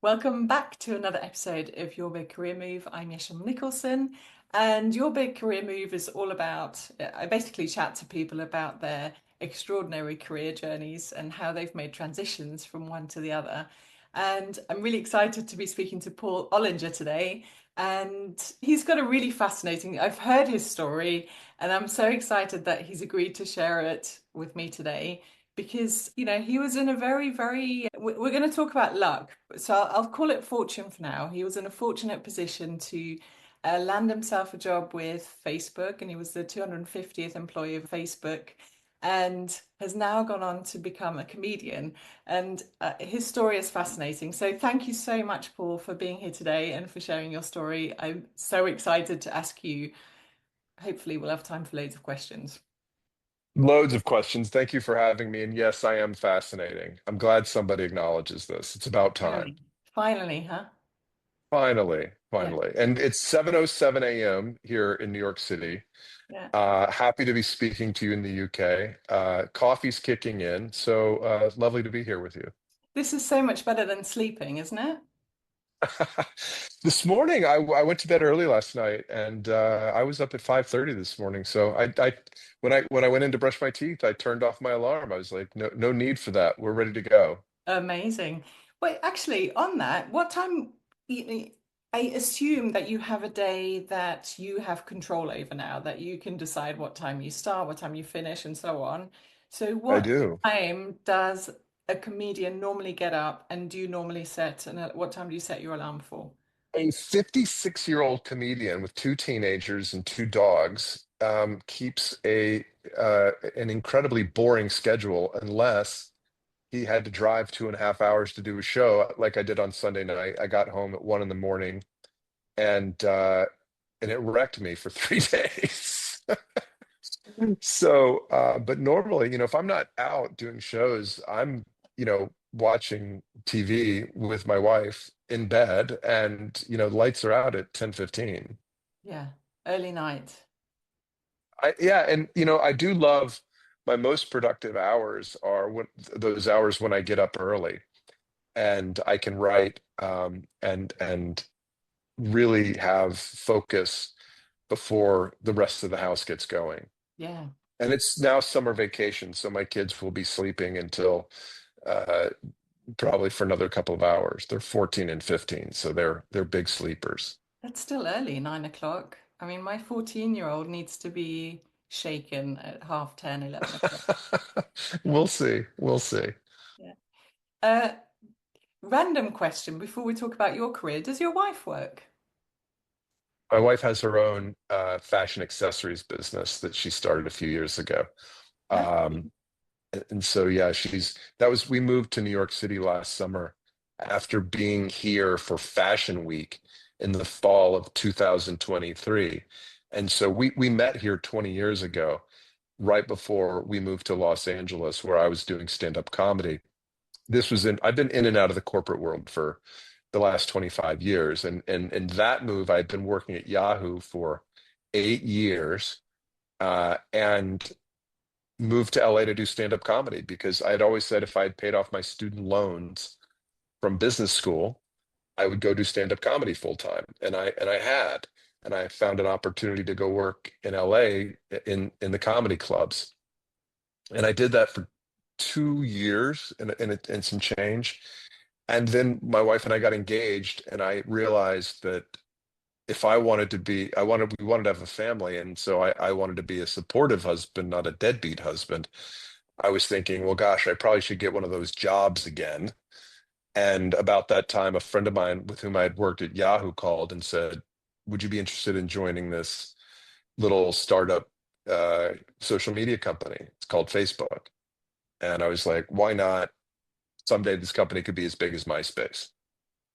Welcome back to another episode of Your Big Career Move. I'm Yesim Nicholson, and Your Big Career Move is all about, I basically chat to people about their extraordinary career journeys and how they've made transitions from one to the other. And I'm really excited to be speaking to Paul Ollinger today. And he's got a really fascinating, I've heard his story, and I'm so excited that he's agreed to share it with me today because he was in a very we're going to talk about luck, so I'll call it fortune for now. He was in a fortunate position to land himself a job with Facebook, and he was the 250th employee of Facebook, and has now gone on to become a comedian. And his story is fascinating. So thank you so much, Paul, for being here today and for sharing your story. I'm so excited to ask you. Hopefully we'll have time for loads of questions. Loads of questions. Thank you for having me. And yes, I am fascinating. I'm glad somebody acknowledges this. It's about time. Finally, huh? Finally, Yeah. finally. And it's 7:07 a.m. here in New York City. Yeah. Happy to be speaking to you in the UK. Coffee's kicking in, so lovely to be here with you. This is so much better than sleeping, isn't it? This morning, I went to bed early last night, and I was up at 5:30 this morning. So when I went in to brush my teeth, I turned off my alarm. I was like, no need for that. We're ready to go. Amazing. Wait, actually, on that, what time? I assume that you have a day that you have control over now, that you can decide what time you start, what time you finish, and so on. So, I what do. time does a comedian normally get up, and do you normally set, and what time do you set your alarm for? A 56-year-old comedian with two teenagers and two dogs keeps a an incredibly boring schedule unless he had to drive 2.5 hours to do a show like I did on Sunday night. I got home at 1 in the morning and it wrecked me for 3 days. But normally, if I'm not out doing shows, I'm, watching TV with my wife in bed, and lights are out at 10:15. Yeah, early night. Yeah, and I do love my most productive hours are those hours when I get up early and I can write and really have focus before the rest of the house gets going. Yeah. And it's now summer vacation, so my kids will be sleeping until uh, probably for another couple of hours. They're 14 and 15, so they're big sleepers. That's still early, 9 o'clock. I mean, my 14-year-old needs to be shaken at half 10, 11 o'clock. We'll see. We'll see. Yeah. Uh, Random question before we talk about your career. Does your wife work? My wife has her own fashion accessories business that she started a few years ago. Oh, Um, and so yeah, we moved to New York City last summer after being here for Fashion Week in the fall of 2023. And so we met here 20 years ago, right before we moved to Los Angeles, where I was doing stand-up comedy. I've been in and out of the corporate world for the last 25 years. And that move, I'd been working at Yahoo for 8 years, and moved to LA to do stand-up comedy because I had always said if I had paid off my student loans from business school, I would go do stand-up comedy full time. And I had. And I found an opportunity to go work in LA in the comedy clubs. And I did that for 2 years and some change. And then my wife and I got engaged, and I realized that if I wanted to be, we wanted to have a family. And so I wanted to be a supportive husband, not a deadbeat husband. I was thinking, well, gosh, I probably should get one of those jobs again. And about that time, a friend of mine with whom I had worked at Yahoo called and said, would you be interested in joining this little startup social media company? It's called Facebook. And I was like, why not? Someday this company could be as big as MySpace.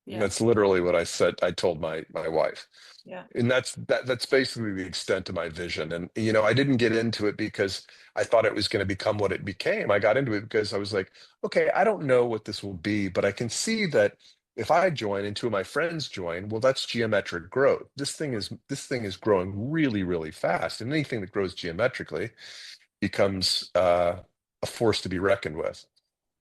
And yeah, that's literally what I said. I told my wife. yeah, And that's basically the extent of my vision. And I didn't get into it because I thought it was going to become what it became. I got into it because I was like, okay, I don't know what this will be, but I can see that if I join and two of my friends join, well, that's geometric growth. This thing is growing really, really fast. And anything that grows geometrically becomes a force to be reckoned with.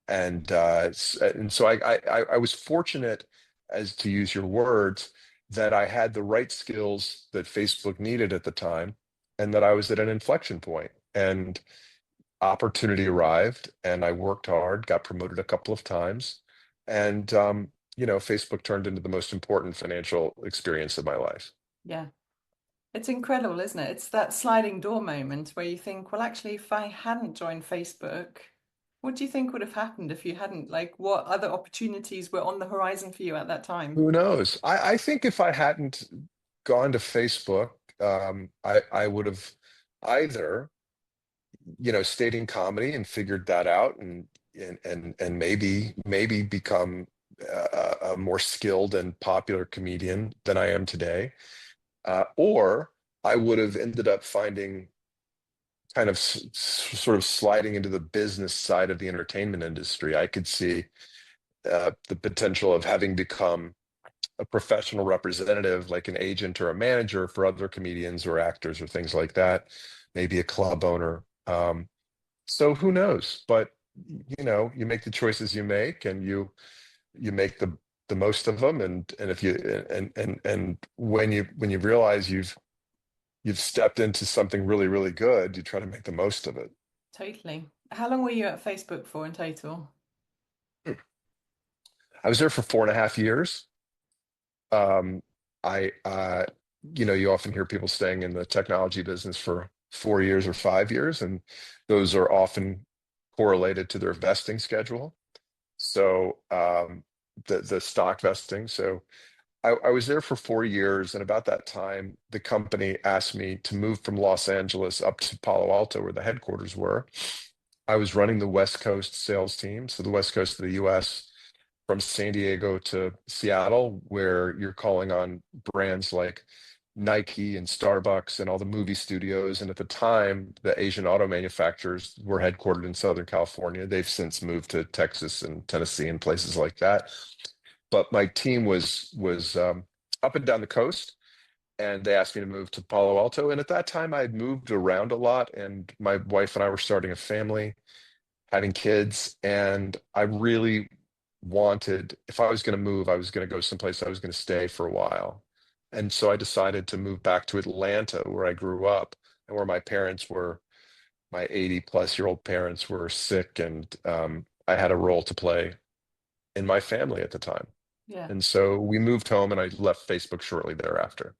And so I was fortunate as to use your words, that I had the right skills that Facebook needed at the time, and that I was at an inflection point. And opportunity arrived, and I worked hard, got promoted a couple of times, and Facebook turned into the most important financial experience of my life. Yeah. It's incredible, isn't it? It's that sliding door moment where you think, well, actually, if I hadn't joined Facebook, what do you think would have happened if you hadn't? Like, what other opportunities were on the horizon for you at that time? Who knows? I think if I hadn't gone to Facebook, I would have either, stayed in comedy and figured that out, and maybe become a more skilled and popular comedian than I am today, or I would have ended up finding kind of sort of sliding into the business side of the entertainment industry. I could see the potential of having become a professional representative, like an agent or a manager for other comedians or actors or things like that, maybe a club owner. So who knows? But you make the choices you make, and you make the most of them. And if you and when you realize you've stepped into something really, really good, you try to make the most of it. Totally. How long were you at Facebook for in total? I was there for 4.5 years. Um, you often hear people staying in the technology business for 4 years or 5 years, and those are often correlated to their vesting schedule. So the stock vesting. So I was there for 4 years, and about that time, the company asked me to move from Los Angeles up to Palo Alto, where the headquarters were. I was running the West Coast sales team, so the West Coast of the US, from San Diego to Seattle, where you're calling on brands like Nike and Starbucks and all the movie studios. And at the time, the Asian auto manufacturers were headquartered in Southern California. They've since moved to Texas and Tennessee and places like that. But my team was up and down the coast, and they asked me to move to Palo Alto. And at that time, I had moved around a lot, and my wife and I were starting a family, having kids, and I really wanted, if I was going to move, I was going to go someplace I was going to stay for a while. And so I decided to move back to Atlanta, where I grew up and where my parents were, my 80-plus-year-old parents were sick, and I had a role to play in my family at the time. Yeah. And so we moved home, and I left Facebook shortly thereafter.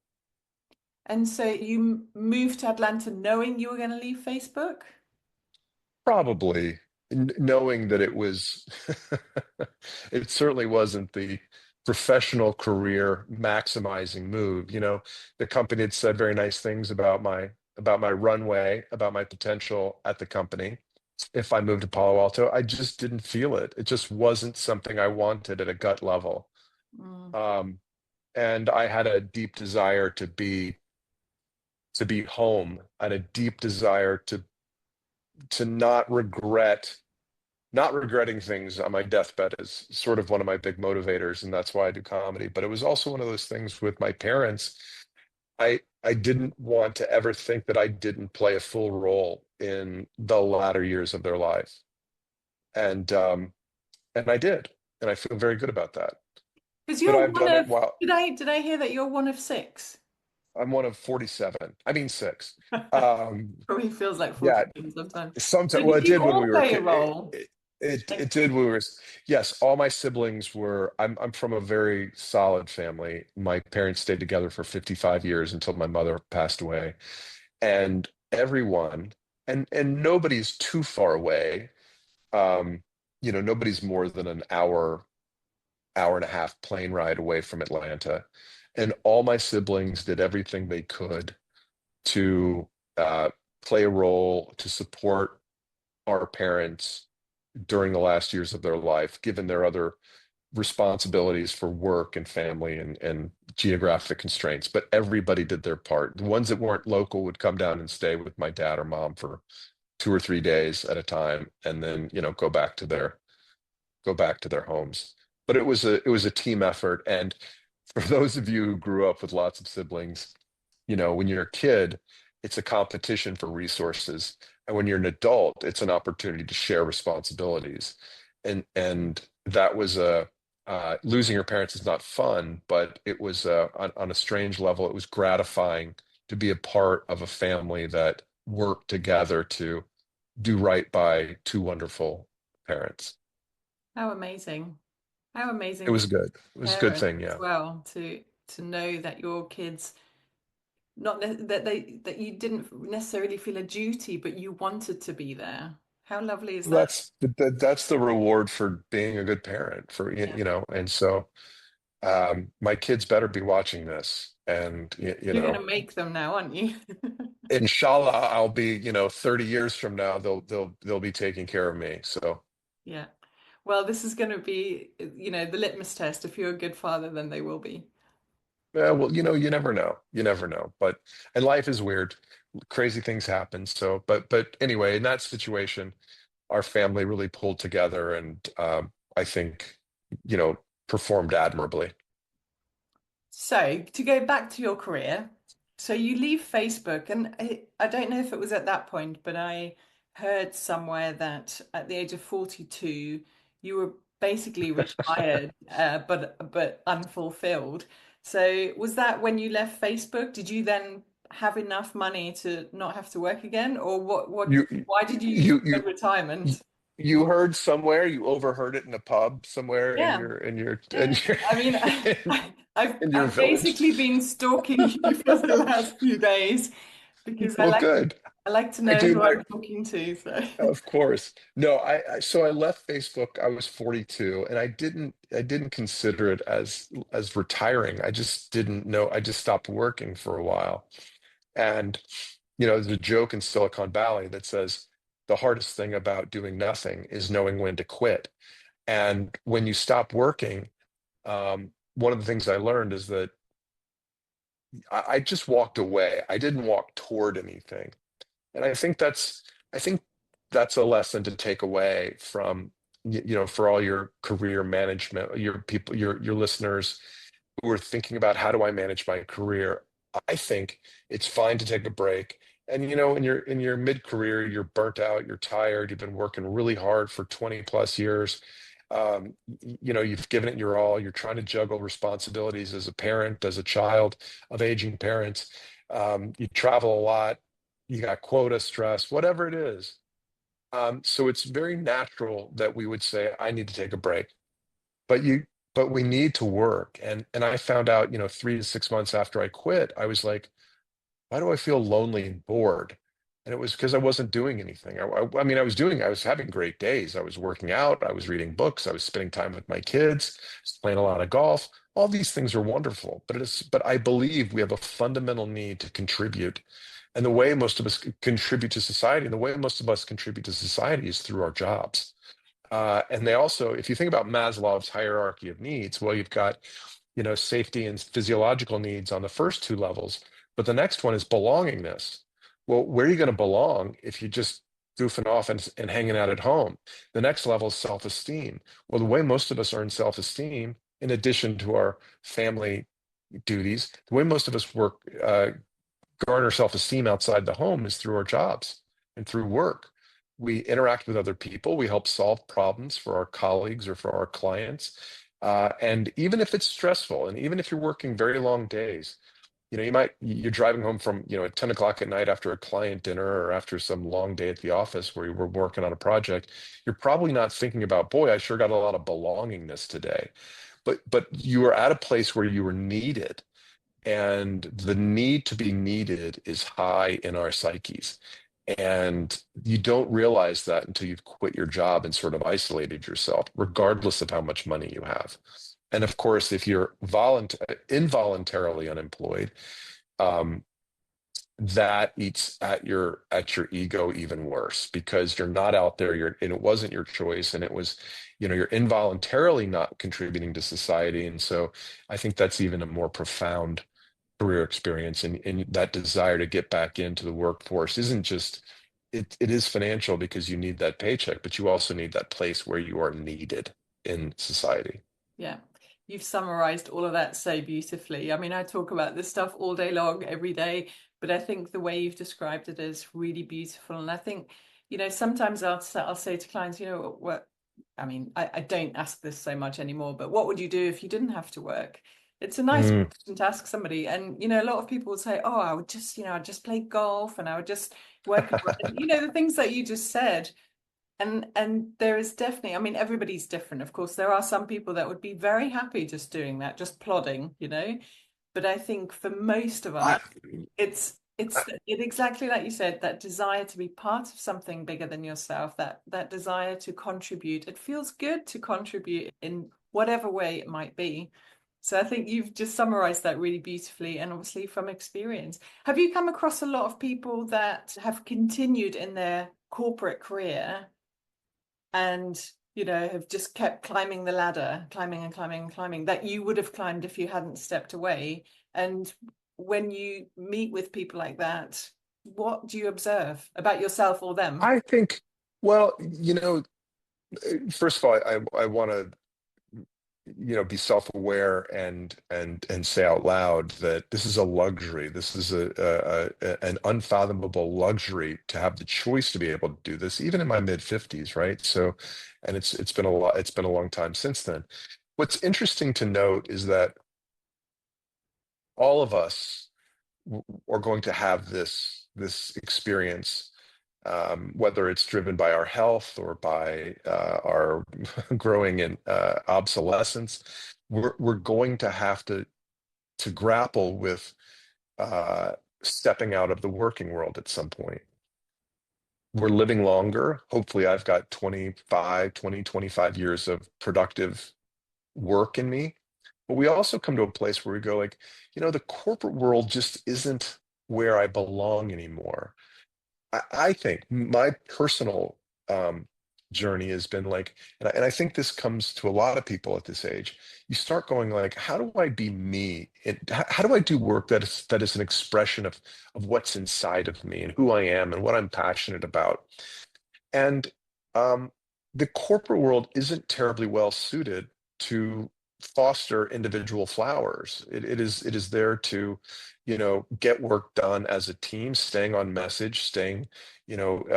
And so you moved to Atlanta knowing you were going to leave Facebook? Probably, knowing that it was, it certainly wasn't the professional career maximizing move. The company had said very nice things about my runway, about my potential at the company. If I moved to Palo Alto, I just didn't feel it. It just wasn't something I wanted at a gut level. Mm, Um, and I had a deep desire to be home, and a deep desire to not regretting things on my deathbed is sort of one of my big motivators, and that's why I do comedy. But it was also one of those things with my parents. I didn't want to ever think that I didn't play a full role in the latter years of their life, and I did, and I feel very good about that. because Could you're I have one done it? of, Well, did I hear that you're one of six? I'm one of 47. I mean, six. Um, Probably feels like yeah, 47 sometimes. sometimes. So Well, did it you did when all we were play a kid. role? It Like, did when we were. Yes, all my siblings were. I'm from a very solid family. My parents stayed together for 55 years until my mother passed away, and everyone, and nobody's too far away. Um, nobody's more than an hour and a half plane ride away from Atlanta, and all my siblings did everything they could to play a role to support our parents during the last years of their life, given their other responsibilities for work and family and geographic constraints. But everybody did their part. The ones that weren't local would come down and stay with my dad or mom for 2 or 3 days at a time, and then go back to their homes. But it was a team effort. And for those of you who grew up with lots of siblings, when you're a kid, it's a competition for resources. And when you're an adult, it's an opportunity to share responsibilities. And that was losing your parents is not fun, but it was on a strange level, it was gratifying to be a part of a family that worked together to do right by two wonderful parents. How amazing. How It amazing was for good. It was a good parents thing, as yeah. well to know that your kids not that you didn't necessarily feel a duty, but you wanted to be there. How lovely is that? That's the reward for being a good parent for Yeah. and so my kids better be watching this and You're going to make them now, aren't you? inshallah I'll be 30 years from now they'll be taking care of me. So Yeah. Well, this is going to be, the litmus test. If you're a good father, then they will be. yeah, well, you never know, but and life is weird, crazy things happen. So but anyway, in that situation our family really pulled together and I think you know performed admirably. So, to go back to your career, so you leave Facebook, and I don't know if it was at that point, but I heard somewhere that at the age of 42, you were basically retired, but unfulfilled. So, was that when you left Facebook? Did you then have enough money to not have to work again, or You why did you use you the word you retirement? you heard somewhere, you overheard it in a pub somewhere in Yeah. your Yeah, I mean, in your I've village. basically been stalking you for the last few days because Well, good. I like to I know do who I'm like, talking to. So of course. No, so I left Facebook. I was 42, and I didn't consider it as retiring. I just didn't know. I just stopped working for a while. And there's a joke in Silicon Valley that says the hardest thing about doing nothing is knowing when to quit. And when you stop working, one of the things I learned is that I just walked away. I didn't walk toward anything. And I think that's a lesson to take away from for all your career management, your people, your listeners who are thinking about how do I manage my career. I think it's fine to take a break. And in your mid-career, you're burnt out, you're tired, you've been working really hard for 20 plus years. You've given it your all. You're trying to juggle responsibilities as a parent, as a child of aging parents. You travel a lot, you got quota stress, whatever it is. So it's very natural that we would say, I need to take a break. But we need to work. And I found out, 3 to 6 months after I quit, I was like, why do I feel lonely and bored? And it was because I wasn't doing anything. I mean, I was having great days. I was working out, I was reading books, I was spending time with my kids, I was playing a lot of golf. All these things are wonderful, but I believe we have a fundamental need to contribute. And the way most of us contribute to society, and the way most of us contribute to society is through our jobs. And they also, if you think about Maslow's hierarchy of needs, well, you've got, safety and physiological needs on the first two levels, but the next one is belongingness. Well, where are you going to belong if you're just goofing off and hanging out at home? The next level is self-esteem. Well, the way most of us earn self-esteem, in addition to our family duties, the way most of us garner self-esteem outside the home is through our jobs and through work. We interact with other people. We help solve problems for our colleagues or for our clients. And even if it's stressful, and even if you're working very long days, you're driving home from, at 10 o'clock at night after a client dinner or after some long day at the office where you were working on a project, you're probably not thinking about, boy, I sure got a lot of belongingness today. But you were at a place where you were needed, and the need to be needed is high in our psyches. And you don't realize that until you've quit your job and sort of isolated yourself, regardless of how much money you have. And of course, if you're involuntarily unemployed, um, that eats at your ego even worse because you're not out there. And it wasn't your choice, and it was, you're involuntarily not contributing to society. And so, I think that's even a more profound career experience, and that desire to get back into the workforce isn't just it is financial because you need that paycheck, but you also need that place where you are needed in society. yeah, you've summarized all of that so beautifully. I mean, I talk about this stuff all day long, every day, but I think the way you've described it is really beautiful. And I think, sometimes I'll say to clients, what I mean, I don't ask this so much anymore, but what would you do if you didn't have to work? It's a nice Mm. question to ask somebody. And, a lot of people would say, oh, I would just, I'd just play golf and I would just work, and, the things that you just said. And there is definitely, I mean, everybody's different. Of course, there are some people that would be very happy just doing that, just plodding. But I think for most of I, us, it exactly like you said, that desire to be part of something bigger than yourself, that desire to contribute. It feels good to contribute in whatever way it might be. So I think you've just summarized that really beautifully and obviously from experience. Have you come across a lot of people that have continued in their corporate career and have just kept climbing the ladder, climbing and climbing and climbing, that you would have climbed if you hadn't stepped away? And when you meet with people like that, what do you observe about yourself or them? I think, well, first of all, I want to, be self-aware and say out loud that this is a luxury. This is an unfathomable luxury to have the choice to be able to do this, even in my mid 50s, right? So, and it's been a lot, it's been a long time since then. What's interesting to note is that all of us are going to have this experience, whether it's driven by our health or by our growing in obsolescence. We're going to have to grapple with uh, stepping out of the working world at some point. We're living longer. Hopefully, I've got 25 years of productive work in me. But we also come to a place where we go like, the corporate world just isn't where I belong anymore. I think my personal um, journey has been like, and I think this comes to a lot of people at this age. You start going like, how do I be me? How do I do work that is an expression of what's inside of me and who I am and what I'm passionate about? And um, the corporate world isn't terribly well suited to foster individual flowers. It is there to, get work done as a team, staying on message, staying, repping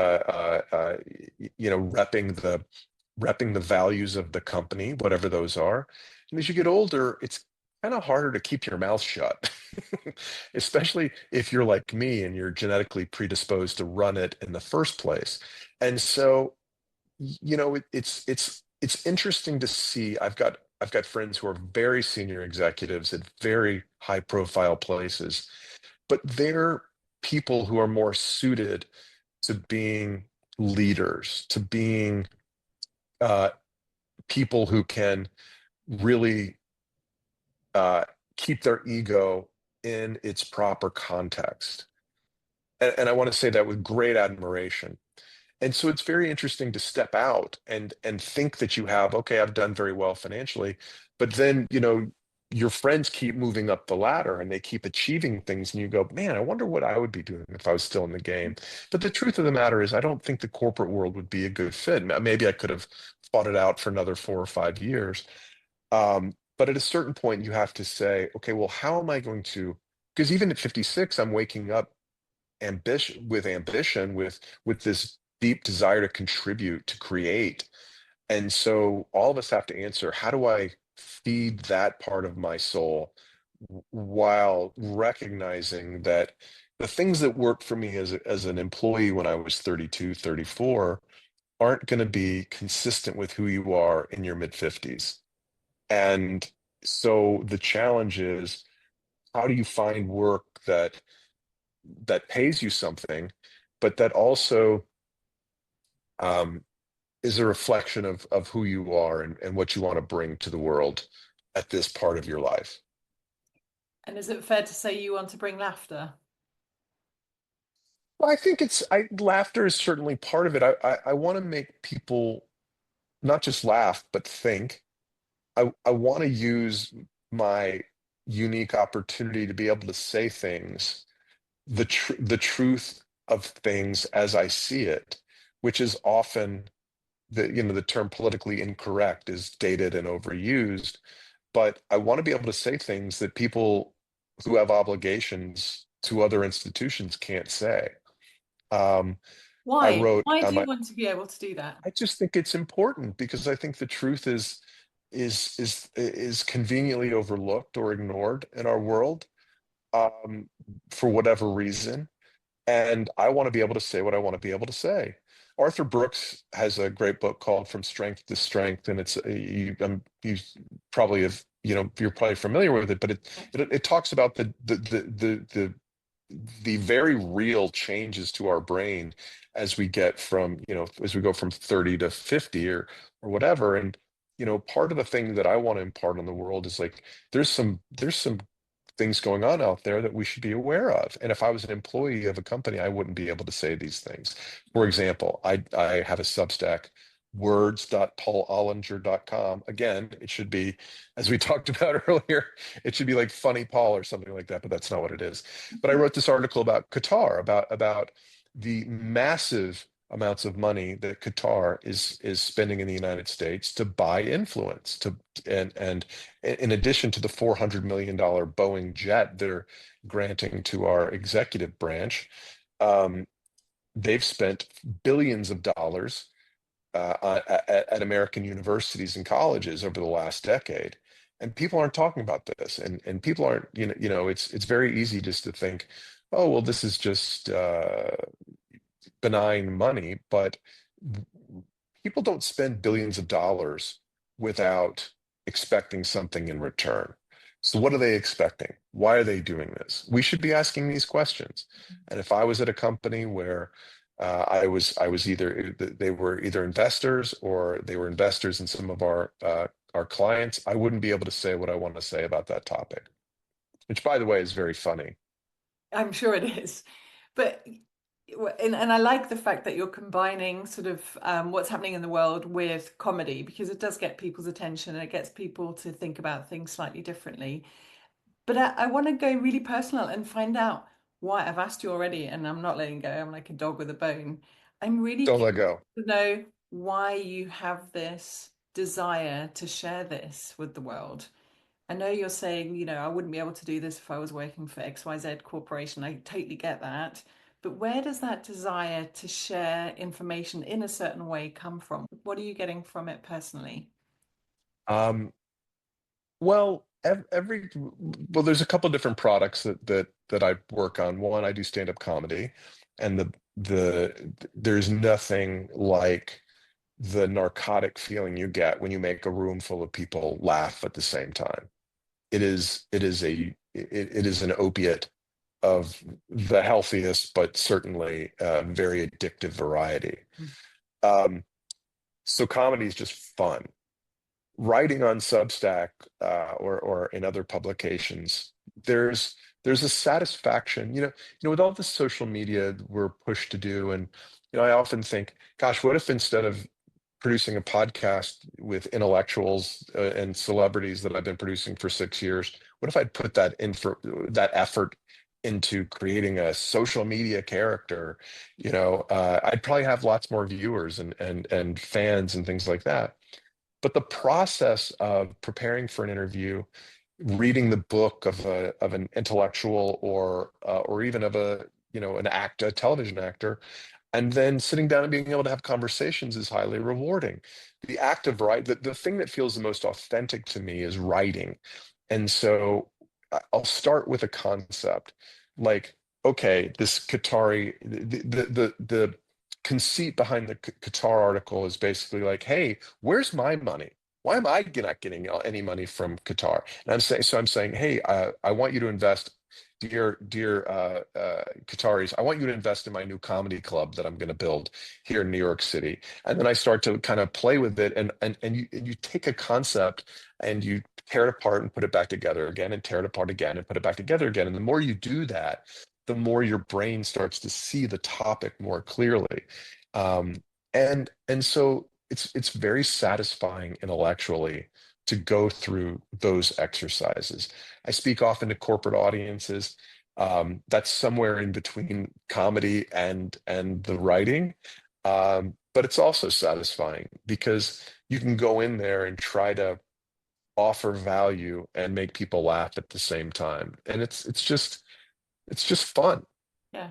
the values of the company, whatever those are. And as you get older, it's kind of harder to keep your mouth shut, especially if you're like me and you're genetically predisposed to run it in the first place. And so, it's interesting to see. I've got friends who are very senior executives at very high profile places, but they're people who are more suited to being leaders, to being uh, people who can really keep their ego in its proper context. And I want to say that with great admiration. And so it's very interesting to step out and think that you have, okay, I've done very well financially, but then, your friends keep moving up the ladder and they keep achieving things, and you go, man, I wonder what I would be doing if I was still in the game. But the truth of the matter is, I don't think the corporate world would be a good fit. Maybe I could have fought it out for another 4 or 5 years. But at a certain point, you have to say, okay, well, how am I going to? Because even at 56, I'm waking up ambition, with this deep desire to contribute, to create. And so all of us have to answer, how do I feed that part of my soul while recognizing that the things that worked for me as an employee when I was 32, 34 aren't going to be consistent with who you are in your mid 50s. And so the challenge is, how do you find work that pays you something, but that also um, is a reflection of who you are and what you want to bring to the world at this part of your life. And is it fair to say you want to bring laughter? Well, I think laughter is certainly part of it. I want to make people not just laugh, but think. I want to use my unique opportunity to be able to say things, the truth of things as I see it, which is often the term politically incorrect is dated and overused, but I want to be able to say things that people who have obligations to other institutions can't say. Um, I Why? wrote Why do you my want to be able to do that? I just think it's important because I think the truth is conveniently overlooked or ignored in our world, um, for whatever reason. And I want to be able to say what I want to be able to say. Arthur Brooks has a great book called From Strength to Strength, and you probably have, you're probably familiar with it, but it talks about the very real changes to our brain as we get from, as we go from 30 to 50 or whatever. And, part of the thing that I want to impart on the world is like, there's some things going on out there that we should be aware of. And if I was an employee of a company, I wouldn't be able to say these things. For example, I have a Substack, words.paulollinger.com. Again, it should be, as we talked about earlier, it should be like Funny Paul or something like that, but that's not what it is. But I wrote this article about Qatar, about the massive amounts of money that Qatar is spending in the United States to buy influence, and in addition to the $400 million Boeing jet they're granting to our executive branch. um, they've spent billions of dollars at American universities and colleges over the last decade. And people aren't talking about this, and people aren't, it's very easy just to think, oh, well, this is just benign money, but people don't spend billions of dollars without expecting something in return. So what are they expecting? Why are they doing this? We should be asking these questions. And if I was at a company where I was either they were either investors or they were investors in some of our clients, I wouldn't be able to say what I want to say about that topic, which, by the way, is very funny. I'm sure it is. But and I like the fact that you're combining sort of what's happening in the world with comedy because it does get people's attention and it gets people to think about things slightly differently. But I want to go really personal and find out why. I've asked you already, and I'm not letting go. I'm like a dog with a bone. I'm really Don't let curious go. to know why you have this desire to share this with the world. I know you're saying, I wouldn't be able to do this if I was working for XYZ Corporation. I totally get that. But where does that desire to share information in a certain way come from? What are you getting from it personally? Um, Well, well, there's a couple different products that I work on. One, I do stand-up comedy, and there's nothing like the narcotic feeling you get when you make a room full of people laugh at the same time. It is an opiate of the healthiest, but certainly very addictive variety. Um, so comedy is just fun. Writing on Substack, or in other publications, there's there's a satisfaction, with all the social media we're pushed to do, and I often think, gosh, what if instead of producing a podcast with intellectuals and celebrities that I've been producing for 6 years, what if I'd put that effort into creating a social media character? I'd probably have lots more viewers and fans and things like that. But the process of preparing for an interview, reading the book of an intellectual or even of a television actor, and then sitting down and being able to have conversations is highly rewarding. The act of the thing that feels the most authentic to me is writing. And so I'll start with a concept like, okay, this Qatari, the conceit behind the Qatar article is basically like, hey, where's my money? Why am I not getting any money from Qatar? And I'm saying, hey, I want you to invest, dear Qataris. I want you to invest in my new comedy club that I'm going to build here in New York City. And then I start to kind of play with it, and you take a concept and you tear it apart and put it back together again, and tear it apart again and put it back together again. And the more you do that, the more your brain starts to see the topic more clearly. And so it's very satisfying intellectually to go through those exercises. I speak often to corporate audiences. That's somewhere in between comedy and the writing. But it's also satisfying because you can go in there and try to offer value and make people laugh at the same time. And it's just fun. Yeah.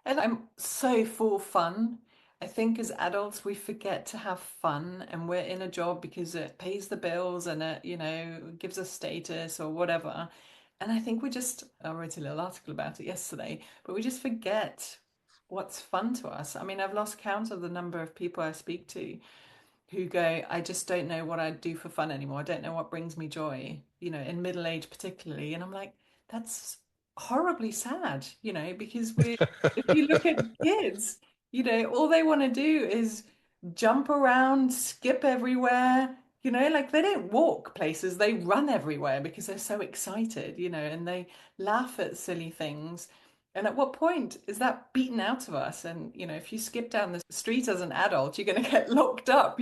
And I'm so for fun. I think as adults we forget to have fun and we're in a job because it pays the bills and it, gives us status or whatever. And I think I wrote a little article about it yesterday, but we just forget what's fun to us. I mean, I've lost count of the number of people I speak to who go, I just don't know what I do for fun anymore. I don't know what brings me joy, in middle age particularly. And I'm like, that's horribly sad, because if you look at kids, all they want to do is jump around, skip everywhere, like they don't walk places, they run everywhere because they're so excited, and they laugh at silly things. And at what point is that beaten out of us? And, if you skip down the street as an adult, you're going to get locked up.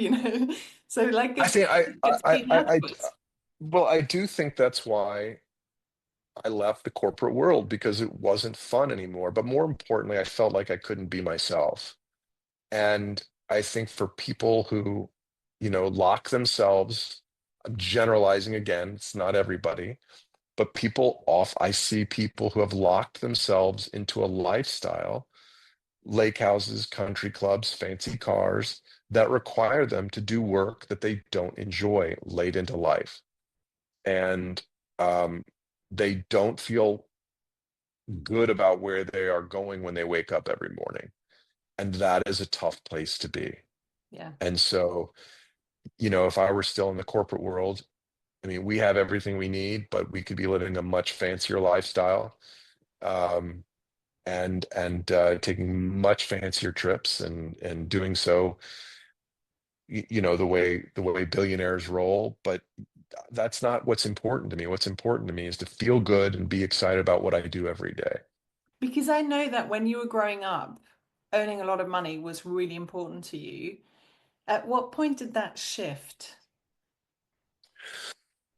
So, like, I think it gets beaten out of us. well, I do think that's why I left the corporate world because it wasn't fun anymore. But more importantly, I felt like I couldn't be myself. And I think for people who, lock themselves, I'm generalizing again, it's not everybody, but I see people who have locked themselves into a lifestyle, lake houses, country clubs, fancy cars that require them to do work that they don't enjoy late into life. And um, they don't feel good about where they are going when they wake up every morning. And that is a tough place to be. Yeah. And so, if I were still in the corporate world, I mean, we have everything we need, but we could be living a much fancier lifestyle, um, and taking much fancier trips and doing so, the way billionaires roll. But that's not what's important to me. What's important to me is to feel good and be excited about what I do every day. Because I know that when you were growing up, owning a lot of money was really important to you. At what point did that shift?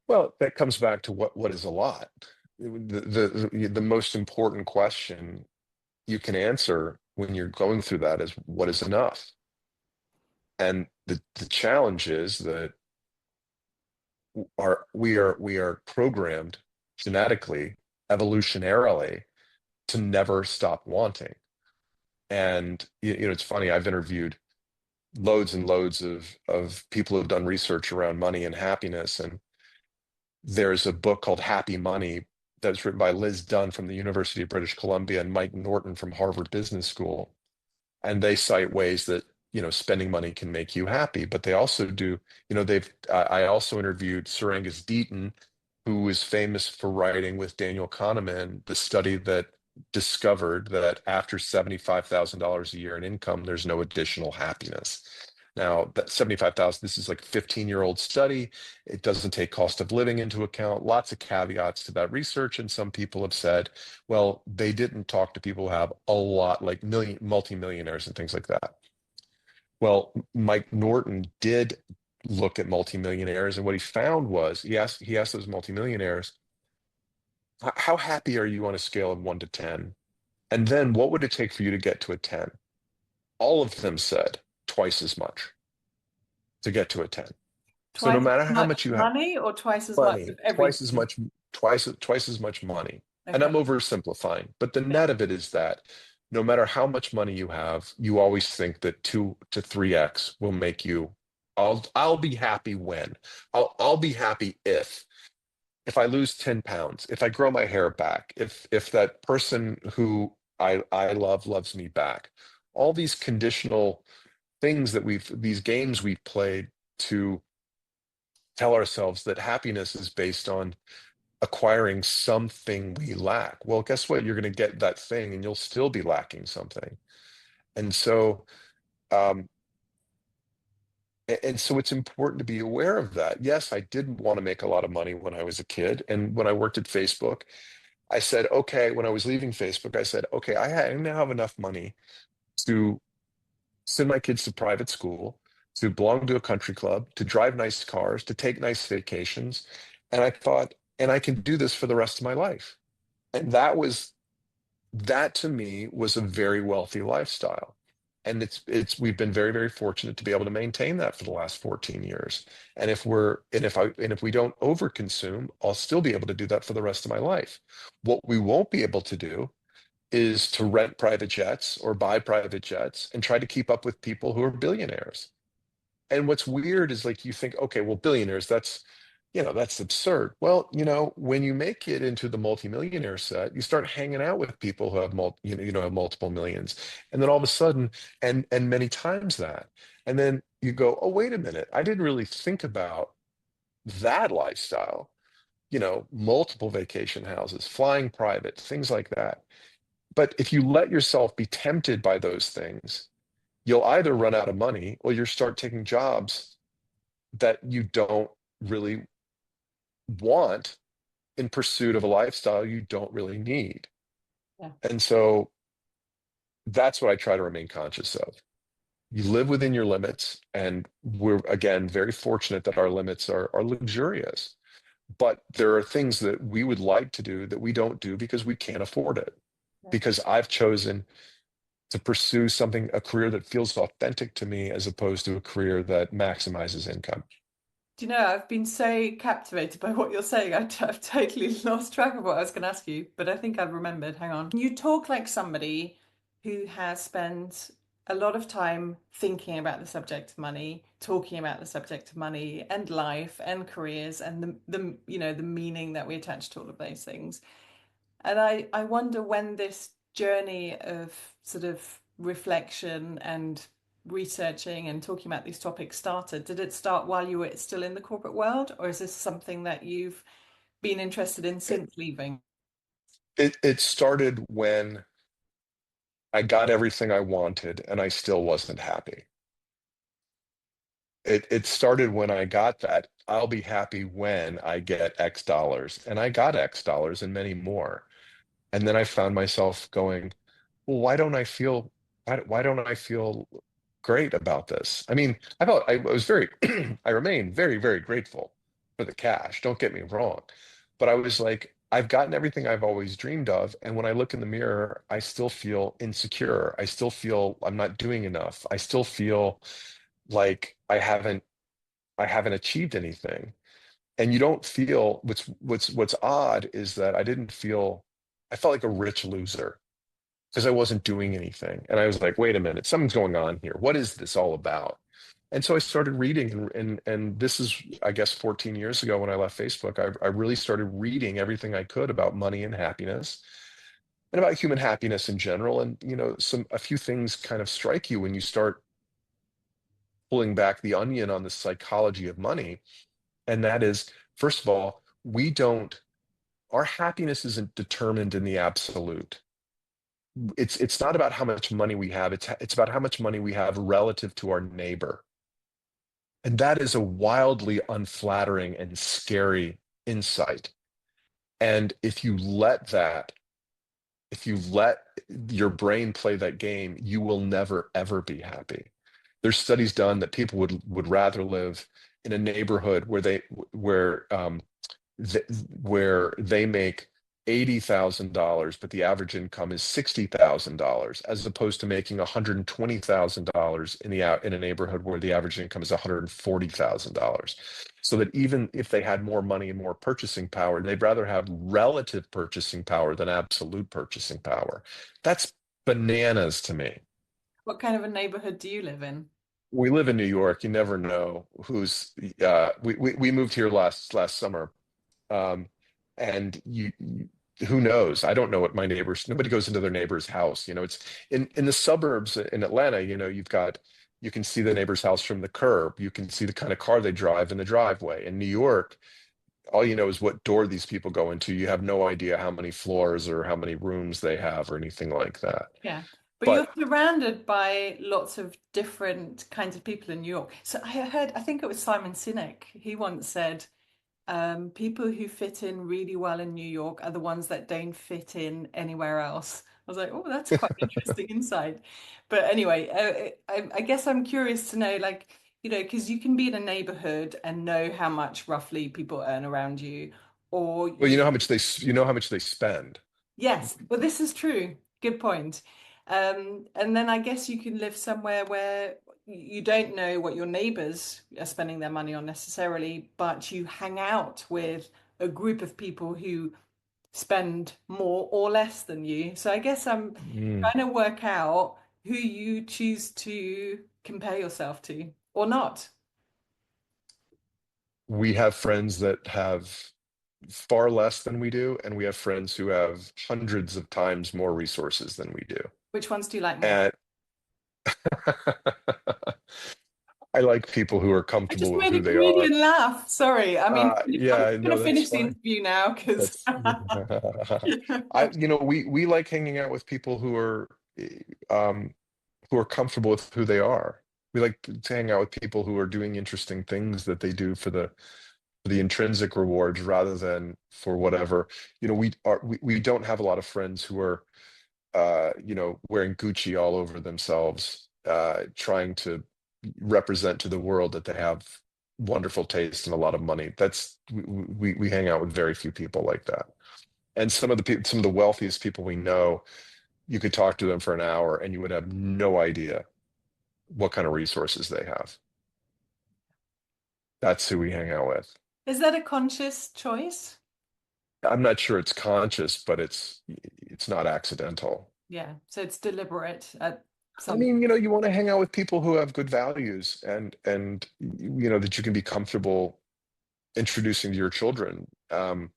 Well, that comes back to what is a lot. The most important question you can answer when you're going through that is what is enough? And the challenge is that we are programmed genetically, evolutionarily, to never stop wanting. And it's funny, I've interviewed loads and loads of people who've done research around money and happiness. And there's a book called Happy Money that's written by Liz Dunn from the University of British Columbia and Mike Norton from Harvard Business School. And they cite ways that, spending money can make you happy. But they also do, I also interviewed Sir Angus Deaton, who is famous for writing with Daniel Kahneman the study that discovered that after $75,000 a year in income, there's no additional happiness. Now, that 75,000, this is like a 15-year-old study. It doesn't take cost of living into account. Lots of caveats to that research. And some people have said, well, they didn't talk to people who have a lot, like multimillionaires and things like that. Well, Mike Norton did look at multimillionaires, and what he found was he asked those multimillionaires, how happy are you on a scale of 1 to 10? And then what would it take for you to get to a 10? All of them said twice as much to get to a 10. So no Twice matter as how much much you have money or twice as much money, of everything? twice as much money. And I'm Okay. oversimplifying, but the net of it is that no matter how much money you have, you always think that 2 to 3x will make you. I'll be happy when. I'll be happy if I lose 10 pounds, if I grow my hair back, if that person who I love loves me back. All these conditional things these games we've played to tell ourselves that happiness is based on acquiring something we lack. Well, guess what? You're going to get that thing and you'll still be lacking something. And so, um, and so it's important to be aware of that. Yes, I did want to make a lot of money when I was a kid. And when I worked at Facebook, I said, okay, when I was leaving Facebook, I said, okay, I now have enough money to send my kids to private school, to belong to a country club, to drive nice cars, to take nice vacations. And I thought, and I can do this for the rest of my life. And that to me was a very wealthy lifestyle. And we've been very, very fortunate to be able to maintain that for the last 14 years. And if we don't overconsume, I'll still be able to do that for the rest of my life. What we won't be able to do is to rent private jets or buy private jets and try to keep up with people who are billionaires. And what's weird is like you think, okay, well, billionaires, that's absurd. Well, when you make it into the multimillionaire set, you start hanging out with people who have have multiple millions. And then all of a sudden, and many times that. And then you go, oh, wait a minute, I didn't really think about that lifestyle, multiple vacation houses, flying private, things like that. But if you let yourself be tempted by those things, you'll either run out of money or you start taking jobs that you don't really want in pursuit of a lifestyle you don't really need. Yeah. And so that's what I try to remain conscious of. You live within your limits, and we're again very fortunate that our limits are luxurious. But there are things that we would like to do that we don't do because we can't afford it. Yeah. Because I've chosen to pursue a career that feels authentic to me as opposed to a career that maximizes income. Do you know, I've been so captivated by what you're saying. I've totally lost track of what I was going to ask you, but I think I've remembered. Hang on. You talk like somebody who has spent a lot of time thinking about the subject of money, talking about the subject of money and life and careers and the meaning that we attach to all of those things. And I wonder when this journey of sort of reflection and researching and talking about these topics started. Did it start while you were still in the corporate world, or is this something that you've been interested in since leaving? It started when I got everything I wanted and I still wasn't happy. It started when I got that. I'll be happy when I get X dollars. And I got X dollars and many more. And then I found myself going, well, why don't I feel great about this? I mean, I was very, I remain very, very grateful for the cash. Don't get me wrong. But I was like, I've gotten everything I've always dreamed of. And when I look in the mirror, I still feel insecure. I still feel I'm not doing enough. I still feel like I haven't achieved anything. And you don't feel what's odd is that I felt like a rich loser because I wasn't doing anything. And I was like, wait a minute, something's going on here. What is this all about? And so I started reading, and this is, I guess, 14 years ago when I left Facebook. I really started reading everything I could about money and happiness and about human happiness in general. And a few things kind of strike you when you start pulling back the onion on the psychology of money. And that is, first of all, our happiness isn't determined in the absolute. It's not about how much money we have. It's about how much money we have relative to our neighbor. And that is a wildly unflattering and scary insight. And if you let your brain play that game, you will never, ever be happy. There's studies done that people would rather live in a neighborhood where th where they make $80,000, but the average income is $60,000, as opposed to making $120,000 in a neighborhood where the average income is $140,000. So that even if they had more money and more purchasing power, they'd rather have relative purchasing power than absolute purchasing power. That's bananas to me. What kind of a neighborhood do you live in? We live in New York. You never know who's. We moved here last summer. Um, and who knows? I don't know what my neighbors, nobody goes into their neighbor's house. It's in the suburbs in Atlanta, you can see the neighbor's house from the curb. You can see the kind of car they drive in the driveway. In New York, all you know is what door these people go into. You have no idea how many floors or how many rooms they have or anything like that. Yeah. But you're But surrounded by lots of different kinds of people in New York. So I think it was Simon Sinek. He once said, people who fit in really well in New York are the ones that don't fit in anywhere else. I was like, oh, that's quite interesting insight. But anyway, I guess I'm curious to know, like, because you can be in a neighborhood and know how much roughly people earn around you, or well, you, you know how much they spend. yes, well, this is true. Good point. And then I guess you can live somewhere where you don't know what your neighbors are spending their money on necessarily, but you hang out with a group of people who spend more or less than you. So I guess I'm Mm. trying to work out who you choose to compare yourself to or not. We have friends that have far less than we do, and we have friends who have hundreds of times more resources than we do. Which ones do you like more? And I like people who are I comfortable just with made a who they are. comedian laugh. Sorry. I mean, I'm Yeah, going no, to that's finish the fine. interview now because That's we like hanging out with people um who are comfortable with who they are. We like to hang out with people who are doing interesting things that they do for the intrinsic rewards rather than for whatever. We don't have a lot of friends who are wearing Gucci all over themselves, trying to represent to the world that they have wonderful taste and a lot of money. We hang out with very few people like that. And some of the wealthiest people we know, you could talk to them for an hour and you would have no idea what kind of resources they have. That's who we hang out with. is that a conscious choice? I'm not sure it's conscious, but it's not accidental. Yeah. So it's deliberate at I some. mean, you want to hang out with people who have good values and that you can be comfortable introducing to your children. And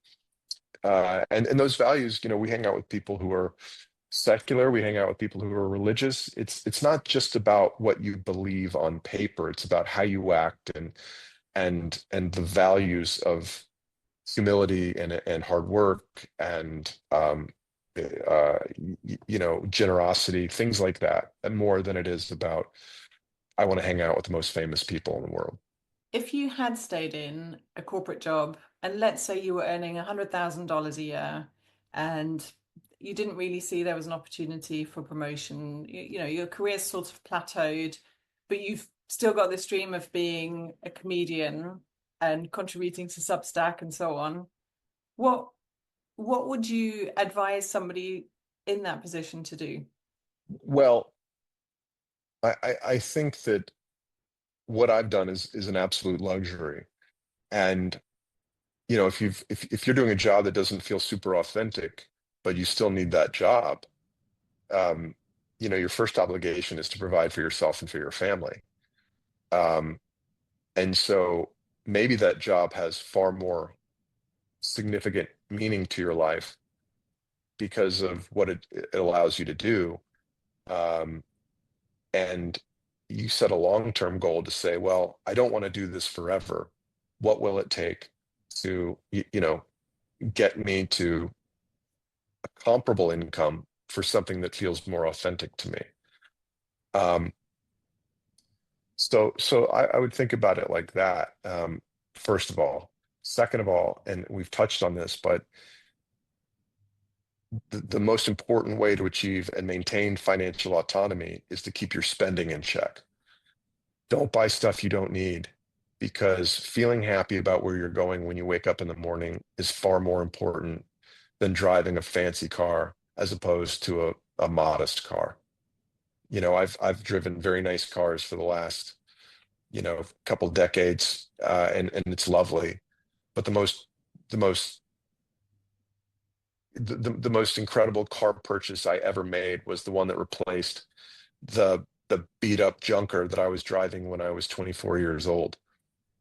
those values, we hang out with people who are secular. We hang out with people who are religious. It's not just about what you believe on paper. It's about how you act and the values of humility and hard work and generosity, things like that, and more than it is about I want to hang out with the most famous people in the world. If you had stayed in a corporate job and let's say you were earning $100,000 a year and you didn't really see there was an opportunity for promotion, your career's sort of plateaued, but you've still got this dream of being a comedian and contributing to Substack and so on. What what would you advise somebody in that position to do? Well, I think that what I've done is an absolute luxury. And if you're doing a job that doesn't feel super authentic, but you still need that job, um, your first obligation is to provide for yourself and for your family. Um, and so maybe that job has far more significant meaning to your life because of what it allows you to do. Um, and you set a long-term goal to say, well, I don't want to do this forever. What will it take to, get me to a comparable income for something that feels more authentic to me? Um, so I would think about it like that, first of all. Second of all, and we've touched on this, but the most important way to achieve and maintain financial autonomy is to keep your spending in check. Don't buy stuff you don't need because feeling happy about where you're going when you wake up in the morning is far more important than driving a fancy car as opposed to a modest car. I've driven very nice cars for the last, couple decades, and it's lovely. But the most incredible car purchase I ever made was the one that replaced the beat up junker that I was driving when I was 24 years old.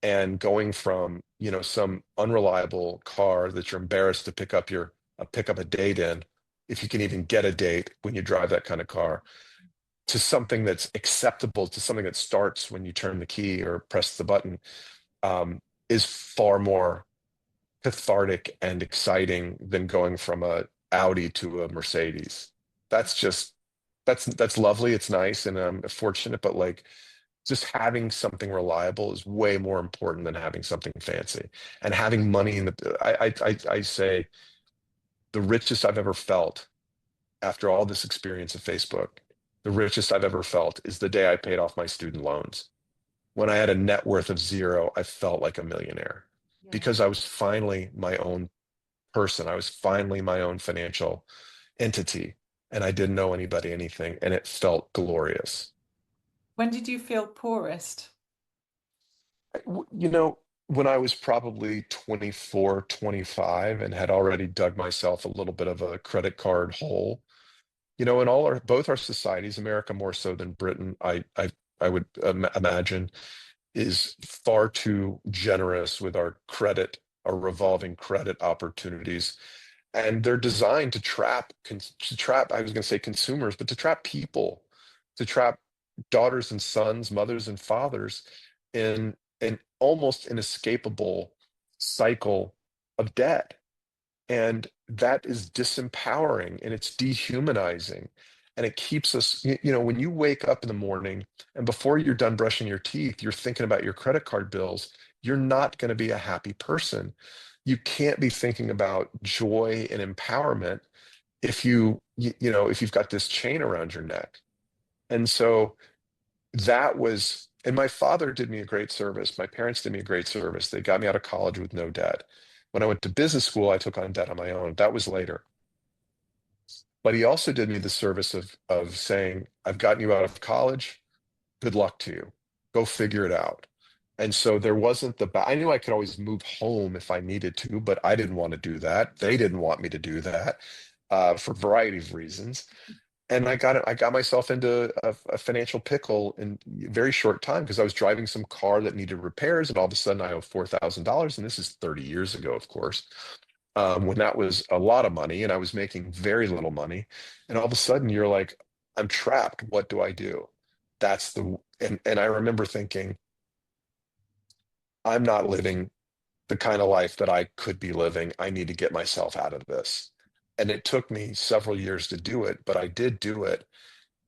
And going from, some unreliable car that you're embarrassed to pick up a date in, if you can even get a date when you drive that kind of car, to something that's acceptable, to something that starts when you turn the key or press the button, is far more cathartic and exciting than going from a Audi to a Mercedes. That's just that's lovely. It's nice and I'm fortunate, but like just having something reliable is way more important than having something fancy. And having money in the I say the richest I've ever felt after all this experience of Facebook, the richest I've ever felt is the day I paid off my student loans. When I had a net worth of zero, I felt like a millionaire Yeah. because I was finally my own person. I was finally my own financial entity and I didn't know anybody anything and it felt glorious. When did you feel poorest? You know, when I was probably 24, 25, and had already dug myself a little bit of a credit card hole. In both our societies, America more so than Britain, I would imagine, is far too generous with our revolving credit opportunities. And they're designed to trap, I was going to say consumers, but to trap people, to trap daughters and sons, mothers and fathers in an almost inescapable cycle of debt. And that is disempowering and it's dehumanizing. And it keeps us, when you wake up in the morning and before you're done brushing your teeth, you're thinking about your credit card bills, you're not going to be a happy person. You can't be thinking about joy and empowerment if you've got this chain around your neck. And so and my father did me a great service. My parents did me a great service. They got me out of college with no debt. When I went to business school, I took on debt on my own. That was later. But he also did me the service of saying, I've gotten you out of college. Good luck to you. Go figure it out. And so there wasn't I knew I could always move home if I needed to, but I didn't want to do that. They didn't want me to do that for a variety of reasons. And I got myself into a financial pickle in a very short time because I was driving some car that needed repairs, and all of a sudden I owe $4,000, and this is 30 years ago, of course, when that was a lot of money, and I was making very little money, and all of a sudden you're like, I'm trapped. What do I do? And I remember thinking, I'm not living the kind of life that I could be living. I need to get myself out of this. And it took me several years to do it, but I did do it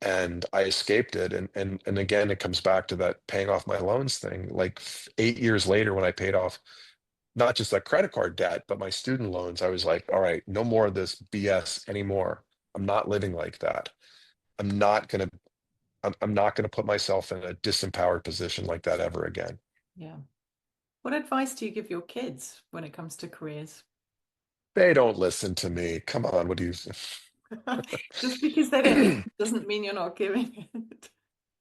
and I escaped it. And again, it comes back to that paying off my loans thing. Like 8 years later, when I paid off not just that credit card debt, but my student loans, I was like, all right, no more of this BS anymore. I'm not living like that. I'm not gonna I'm not gonna put myself in a disempowered position like that ever again. Yeah. What advice do you give your kids when it comes to careers? They don't listen to me. Come on, what do you Just because they don't listen doesn't mean you're not giving it.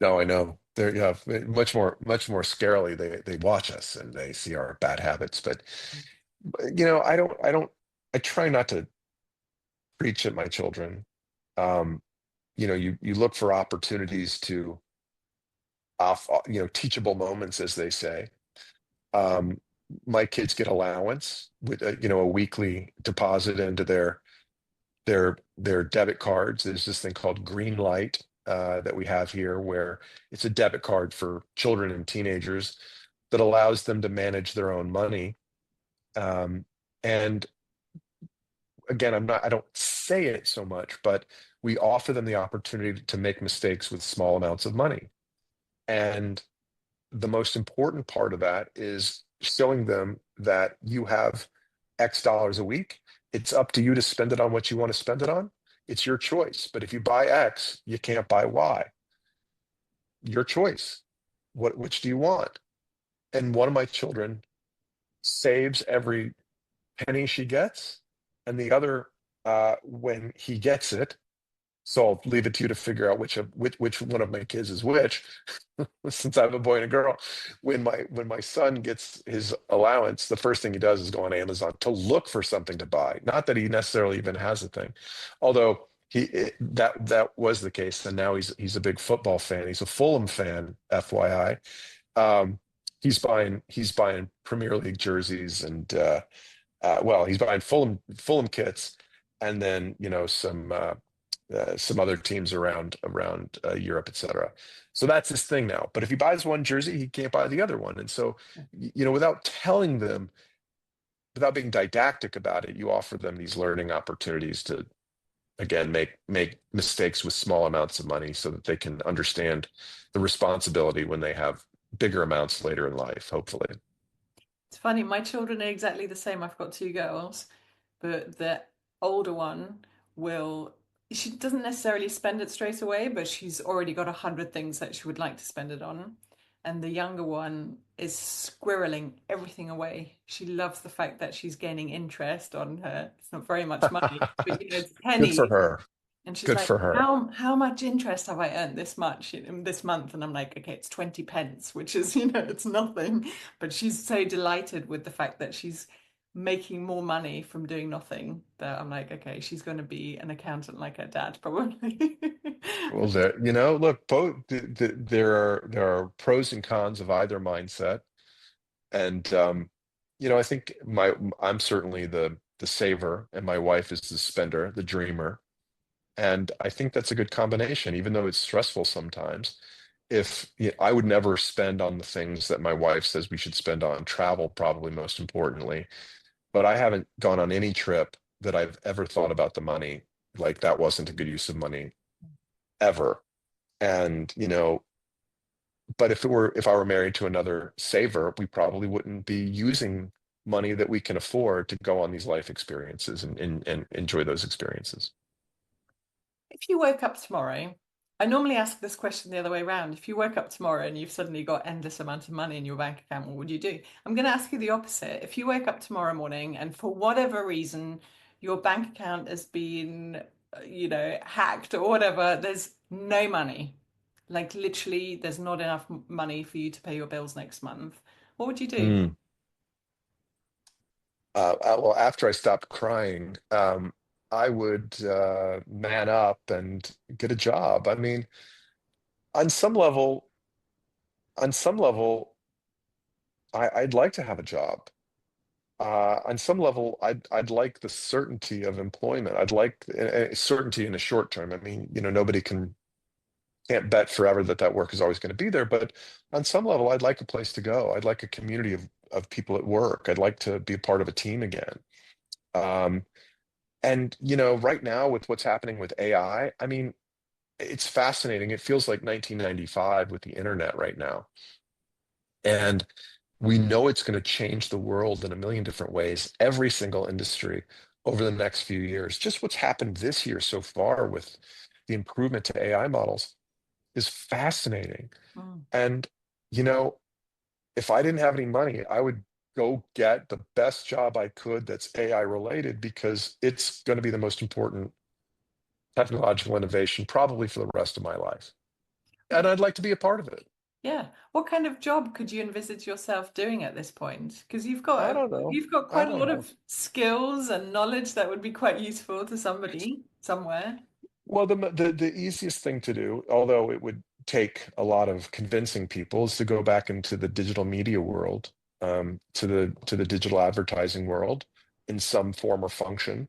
No, I know. They're yeah, much more scarily they watch us and they see our bad habits. But I try not to preach at my children. Um, you look for opportunities to teachable moments, as they say. Um, my kids get allowance with a weekly deposit into their debit cards. There's this thing called Green Light that we have here, where it's a debit card for children and teenagers that allows them to manage their own money. And again, I don't say it so much, but we offer them the opportunity to make mistakes with small amounts of money. And the most important part of that is showing them that you have X dollars a week. It's up to you to spend it on what you want to spend it on. It's your choice. But if you buy X, you can't buy Y. Your choice. Which do you want? And one of my children saves every penny she gets, and the other, when he gets it, so I'll leave it to you to figure out which one of my kids is which, since I have a boy and a girl. When my son gets his allowance, the first thing he does is go on Amazon to look for something to buy. Not that he necessarily even has a thing, although that was the case, and now he's a big football fan. He's a Fulham fan, FYI. He's buying Premier League jerseys and well, he's buying Fulham kits, and then some other teams around Europe, etc. So that's his thing now. But if he buys one jersey, he can't buy the other one. And so, without telling them, without being didactic about it, you offer them these learning opportunities to again make mistakes with small amounts of money so that they can understand the responsibility when they have bigger amounts later in life, hopefully. It's funny, my children are exactly the same. I've got two girls, but the older one will, she doesn't necessarily spend it straight away, but she's already got 100 things that she would like to spend it on. And the younger one is squirreling everything away. She loves the fact that she's gaining interest on her. It's not very much money, but it's Good for pennies. her. And she's Good like, for her. how much interest have I earned this much in this month? And I'm like, okay, it's 20 pence, which is, it's nothing. But she's so delighted with the fact that she's making more money from doing nothing that I'm like, okay, she's going to be an accountant like her dad, probably. Well, there, look, both there are pros and cons of either mindset, and I think I'm certainly the saver, and my wife is the spender, the dreamer, and I think that's a good combination, even though it's stressful sometimes. If I would never spend on the things that my wife says we should spend on, travel probably most importantly, but I haven't gone on any trip that I've ever thought about the money like that wasn't a good use of money ever. And, but if I were married to another saver, we probably wouldn't be using money that we can afford to go on these life experiences and enjoy those experiences. If you woke up tomorrow, I normally ask this question the other way around. If you woke up tomorrow and you've suddenly got endless amount of money in your bank account, what would you do? I'm going to ask you the opposite. If you wake up tomorrow morning and for whatever reason your bank account has been, hacked or whatever, there's no money. Like literally, there's not enough money for you to pay your bills next month. What would you do? Mm. Well, after I stopped crying, I would man up and get a job. I mean, on some level, on some level, I'd like to have a job. On some level, I'd like the certainty of employment. I'd like certainty in the short term. I mean, nobody can't bet forever that that work is always going to be there. But on some level, I'd like a place to go. I'd like a community of people at work. I'd like to be a part of a team again. Um, and right now with what's happening with AI, I mean, it's fascinating. It feels like 1995 with the internet right now. And we know it's going to change the world in a million different ways, every single industry over the next few years. Just what's happened this year so far with the improvement to AI models is fascinating. Mm. And, you know, if I didn't have any money, I would go get the best job I could that's AI related because it's going to be the most important technological innovation probably for the rest of my life. And I'd like to be a part of it. Yeah. What kind of job could you envisage yourself doing at this point? Because I don't know. you've got I quite a don't lot know. of skills and knowledge that would be quite useful to somebody somewhere. Well, the easiest thing to do, although it would take a lot of convincing people, is to go back into the digital media world, to the digital advertising world in some form or function,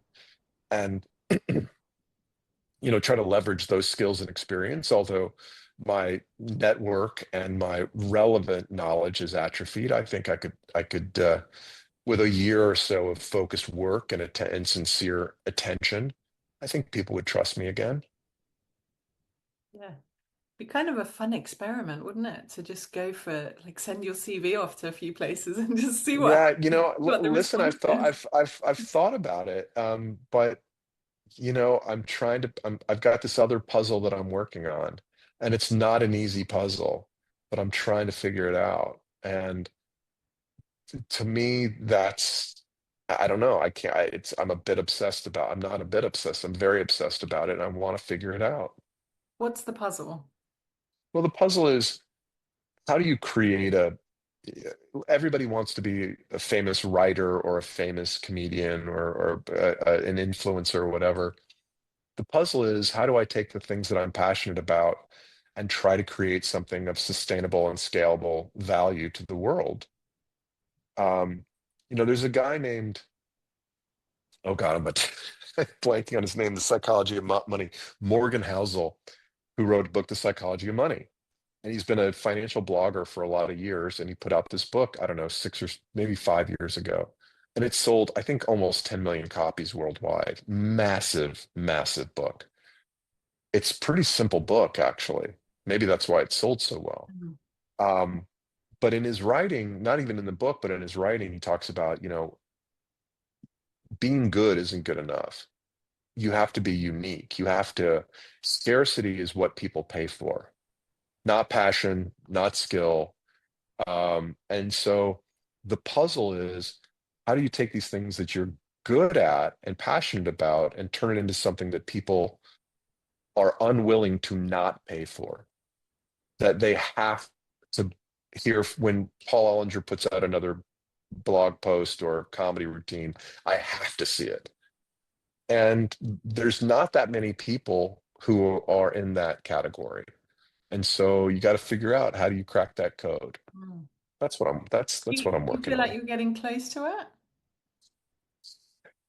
and try to leverage those skills and experience. Although my network and my relevant knowledge is atrophied, I think I could with a year or so of focused work and sincere attention, I think people would trust me again. Yeah. Be kind of a fun experiment, wouldn't it? To just go for like send your CV off to a few places and just see Yeah, what the listen, response is. I've thought about it, but I've got this other puzzle that I'm working on, and it's not an easy puzzle, but I'm trying to figure it out. And to me, I don't know, I can't, I'm a bit obsessed about, I'm not a bit obsessed, I'm very obsessed about it, and I want to figure it out. What's the puzzle? Well, the puzzle is how do you create everybody wants to be a famous writer or a famous comedian or an influencer or whatever. The puzzle is how do I take the things that I'm passionate about and try to create something of sustainable and scalable value to the world? Um, there's a guy named, oh God, blanking on his name, The Psychology of Money, Morgan Housel, who wrote a book, The Psychology of Money. And he's been a financial blogger for a lot of years. And he put out this book, I don't know, 6 or maybe 5 years ago. And it sold, I think, almost 10 million copies worldwide. Massive, massive book. It's a pretty simple book, actually. Maybe that's why it sold so well. Mhm. Um, but in his writing, not even in the book, but in his writing, he talks about, being good isn't good enough. You have to be unique. Scarcity is what people pay for, not passion, not skill. And so the puzzle is how do you take these things that you're good at and passionate about and turn it into something that people are unwilling to not pay for, that they have to hear when Paul Ollinger puts out another blog post or comedy routine. I have to see it. And there's not that many people who are in that category. And so you got to figure out, how do you crack that code? Mm. That's what I'm You working feel like on. you're getting close to it?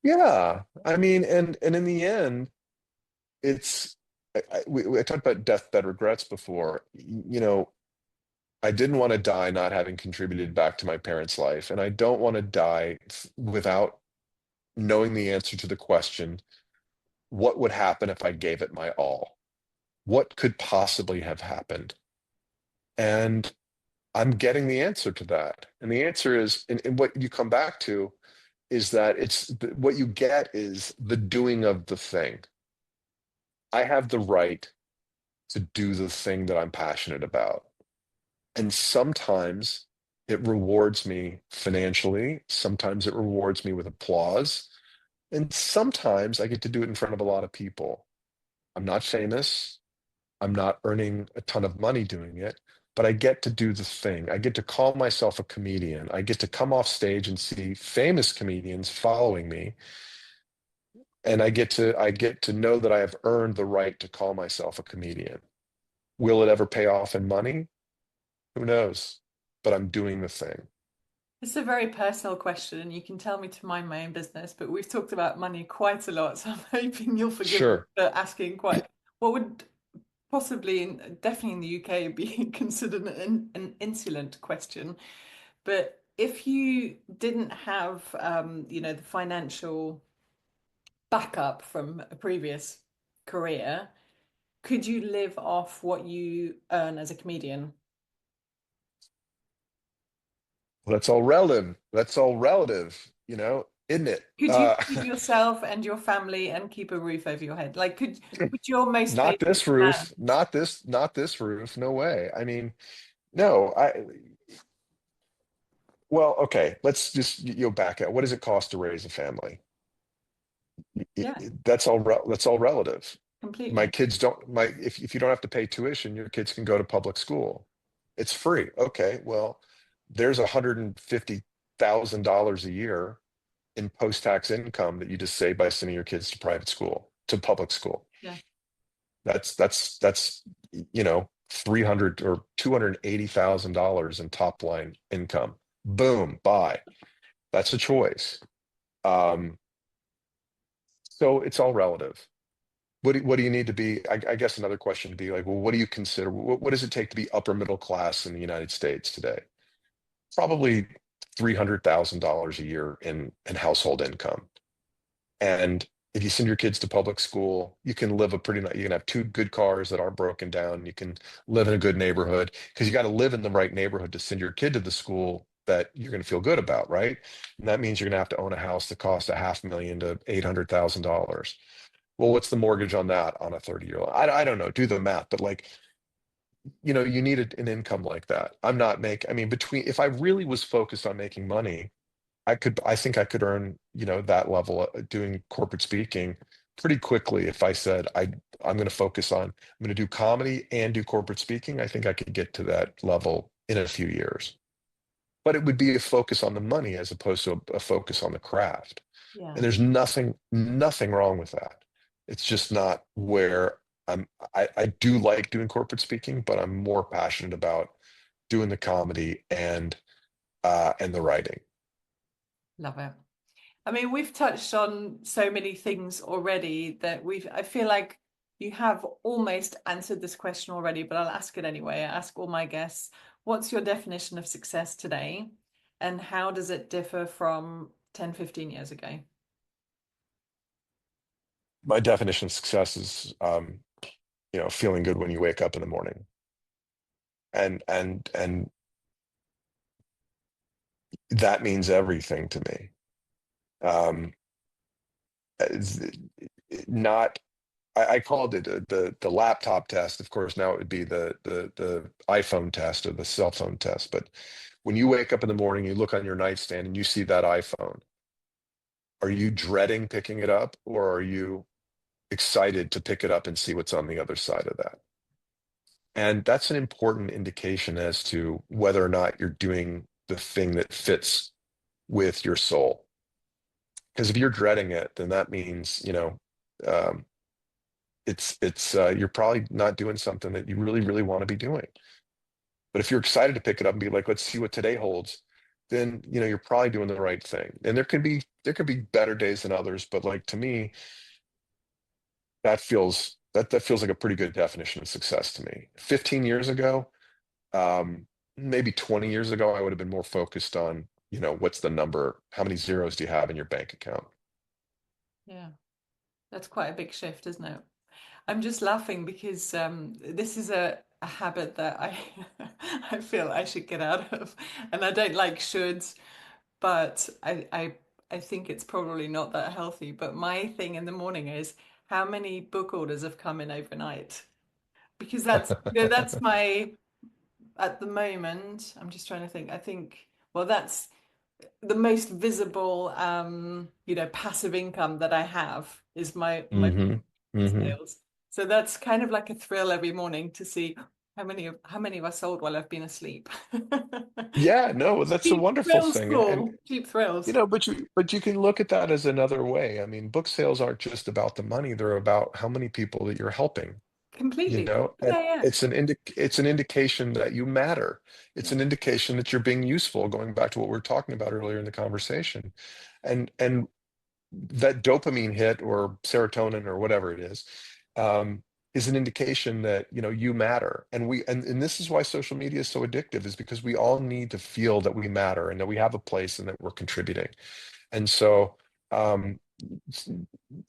Yeah. I mean, and in the end, it's I talked about deathbed regrets before. I didn't want to die not having contributed back to my parents' life, and I don't want to die without knowing the answer to the question, what would happen if I gave it my all? What could possibly have happened? And I'm getting the answer to that. And the answer is, and what you come back to is that what you get is the doing of the thing. I have the right to do the thing that I'm passionate about. And sometimes it rewards me financially. Sometimes it rewards me with applause. And sometimes I get to do it in front of a lot of people. I'm not famous. I'm not earning a ton of money doing it, but I get to do the thing. I get to call myself a comedian. I get to come off stage and see famous comedians following me. And I get to know that I have earned the right to call myself a comedian. Will it ever pay off in money? Who knows? But I'm doing the thing. It's a very personal question, and you can tell me to mind my own business, but we've talked about money quite a lot, so I'm hoping you'll forgive me Sure. for asking quite what would possibly, definitely in the UK, be considered an insolent question. But if you didn't have, the financial backup from a previous career, could you live off what you earn as a comedian? That's all relative. That's all relative, isn't it? Could you feed yourself and your family and keep a roof over your head? Like, would your most Not basic this demand? roof, not this roof. No way. I mean, no, well, okay, let's just back out. What does it cost to raise a family? Yeah, That's all relative. My completely. kids don't my if you don't have to pay tuition, your kids can go to public school. It's free. Okay, well, there's $150,000 a year in post-tax income that you just save by sending your kids to private school, to public school. Yeah, That's 300 or $280,000 in top line income. Boom, buy. That's a choice. Um, so it's all relative. What do you need to be? I guess another question would be like, well, what do you consider? What does it take to be upper middle class in the United States today? Probably $300,000 a year in household income. And if you send your kids to public school, you can live you can have two good cars that aren't broken down. You can live in a good neighborhood because you got to live in the right neighborhood to send your kid to the school that you're going to feel good about, right? And that means you're going to have to own a house that costs $500,000 to $800,000. Well, what's the mortgage on that on a 30-year loan? I don't know, do the math, but like, you need an income like that. I mean, if I really was focused on making money, I think I could earn, that level doing corporate speaking pretty quickly if I said I'm going to I'm going to do comedy and do corporate speaking. I think I could get to that level in a few years. But it would be a focus on the money as opposed to a focus on the craft. yeah. And there's nothing wrong with that. It's just not where I do like doing corporate speaking, but I'm more passionate about doing the comedy and the writing. Love it. I mean, we've touched on so many things already that I feel like you have almost answered this question already, but I'll ask it anyway. I ask all my guests, what's your definition of success today? And how does it differ from 10, 15 years ago? My definition of success is feeling good when you wake up in the morning, and that means everything to me. um it's not I called it the laptop test. Of course, now it would be the iPhone test or the cell phone test. But when you wake up in the morning, you look on your nightstand and you see that iPhone, are you dreading picking it up, or are you excited to pick it up and see what's on the other side of that. And that's an important indication as to whether or not you're doing the thing that fits with your soul. Because if you're dreading it, then that means, um, it's you're probably not doing something that you really, really want to be doing. But if you're excited to pick it up and be like, let's see what today holds, then you're probably doing the right thing. And there could be better days than others, but like to me, that feels like a pretty good definition of success to me. 15 years ago, um, maybe 20 years ago, I would have been more focused on, what's the number? How many zeros do you have in your bank account? Yeah, that's quite a big shift, isn't it? I'm just laughing because this is a habit that I I feel I should get out of, and I don't like shoulds, but I think it's probably not that healthy. But my thing in the morning is how many book orders have come in overnight, because that's my at the moment. I'm just trying to think. I think well that's the most visible passive income that I have is my Hmm. Hmm. sales. So that's kind of like a thrill every morning to see how many have I sold while I've been asleep. Yeah, no, that's a Cheap wonderful thrills, thing. And Paul. Cheap thrills. but you can look at that as another way. I mean, book sales aren't just about the money, they're about how many people that you're helping. Completely. And Yeah, yeah. it's an indication that you matter. It's Yeah. an indication that you're being useful, going back to what we were talking about earlier in the conversation. And that dopamine hit or serotonin or whatever it um, is an indication that you matter. And this is why social media is so addictive, is because we all need to feel that we matter and that we have a place and that we're contributing. And so, um,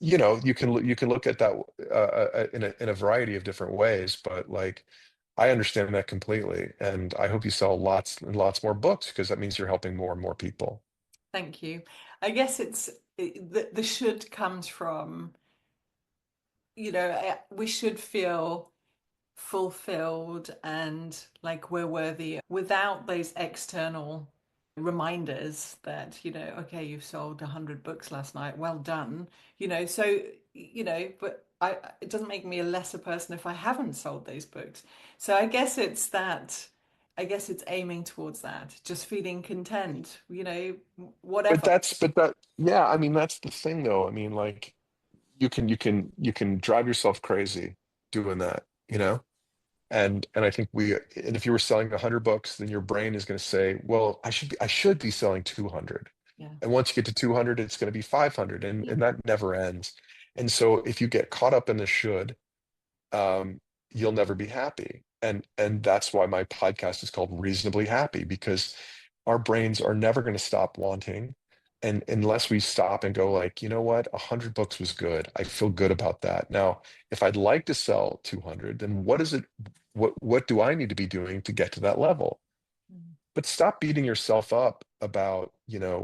you can look at that in a variety of different ways, but like I understand that completely, and I hope you sell lots and lots more books because that means you're helping more and more people. Thank you. I guess the should comes from, we should feel fulfilled and like we're worthy without those external reminders that, okay, you've sold 100 books last night. Well done. So, but it doesn't make me a lesser person if I haven't sold those books. So I guess it's aiming towards that, just feeling content, But whatever. yeah, I mean, that's the thing though. I mean, like you can drive yourself crazy doing that, and I think and if you were selling 100 books, then your brain is going to say, well, I should be selling 200. Yeah. And once you get to 200, it's going to be 500, and Yeah. and that never ends. And so if you get caught up in the should, um, you'll never be happy. And that's why my podcast is called Reasonably Happy, because our brains are never going to stop wanting. And unless we stop and go like, you know what, 100 books was good. I feel good about that. Now, if I'd like to sell 200, then what do I need to be doing to get to that level? Mm. But stop beating yourself up about,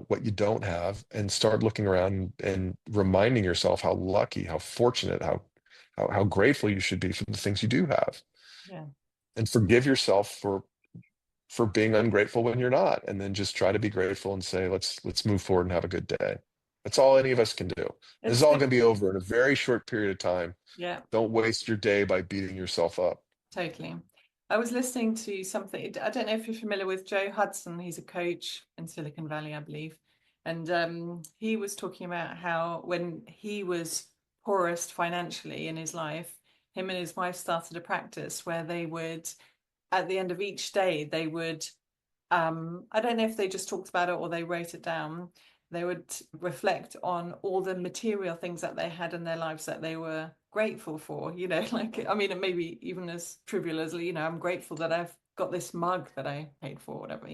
what you don't have, and start looking around and reminding yourself how lucky, how fortunate, how grateful you should be for the things you do have. Yeah. And forgive yourself for being ungrateful when you're not, and then just try to be grateful and say, let's move forward and have a good day. That's all any of us can do. This is It's all so, going to be over in a very short period of time. yeah. Don't waste your day by beating yourself up. Totally. I was listening to something. I don't know if you're familiar with Joe Hudson. He's a coach in Silicon Valley, I believe. And he was talking about how when he was poorest financially in his life, him and his wife started a practice where they would, at the end of each day, they would I don't know if they just talked about it or they wrote it down. They would reflect on all the material things that they had in their lives that they were grateful for, like, I mean, it may be even as trivial as, I'm grateful that I've got this mug that I paid for, whatever.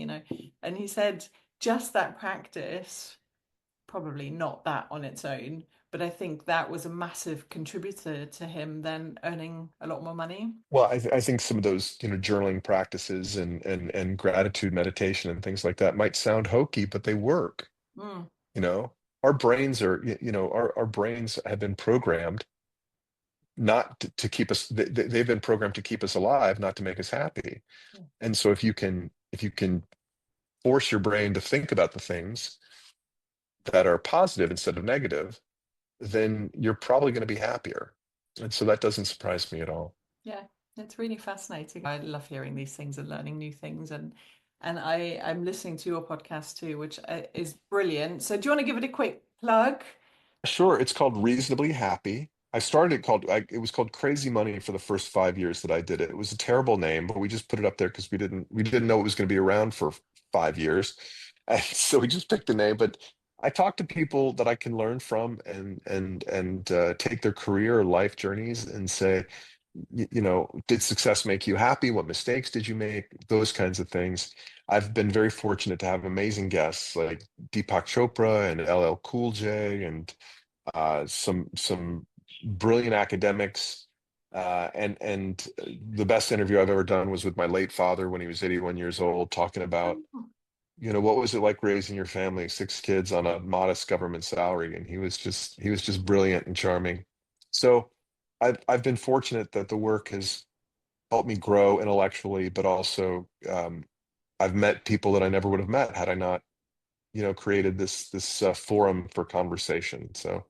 And he said just that practice, probably not that on its own, but I think that was a massive contributor to him then earning a lot more money. Well, I think some of those, journaling practices and gratitude meditation and things like that might sound hokey, but they work. Mm, You know, our brains are, our brains have been programmed not to keep us, they've been programmed to keep us alive, not to make us happy. yeah, And so if you can force your brain to think about the things that are positive instead of negative, then you're probably going to be happier. And so that doesn't surprise me at all. Yeah, it's really fascinating. I love hearing these things and learning new things, and I'm listening to your podcast too, which is brilliant. So do you want to give it a quick plug? Sure, it's called Reasonably Happy. It was called Crazy Money for the first 5 years that I did it. It was a terrible name, but we just put it up there because we didn't know it was going to be around for 5 years. And so we just picked the name. But I talk to people that I can learn from and take their career or life journeys and say, did success make you happy? What mistakes did you make? Those kinds of things. I've been very fortunate to have amazing guests like Deepak Chopra and LL Cool J and some brilliant academics. And the best interview I've ever done was with my late father when he was 81 years old, talking about, Oh, what was it like raising your family, 6 kids on a modest government salary? And he was just brilliant and charming. So I've been fortunate that the work has helped me grow intellectually, but also I've met people that I never would have met had I not, created this forum for conversation. So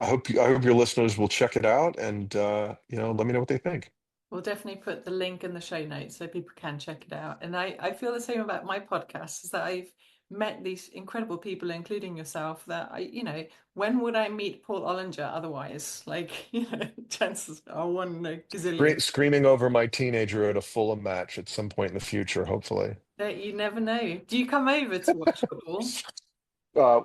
I hope your listeners will check it out and let me know what they think. we'll definitely put the link in the show notes so people can check it out. And I feel the same about my podcast, is that I've met these incredible people, including yourself, that when would I meet Paul Ollinger otherwise? Like, chances are one in a gazillion. Screaming over my teenager at a Fulham match at some point in the future, hopefully. That you never know. Do you come over to watch football? Uh,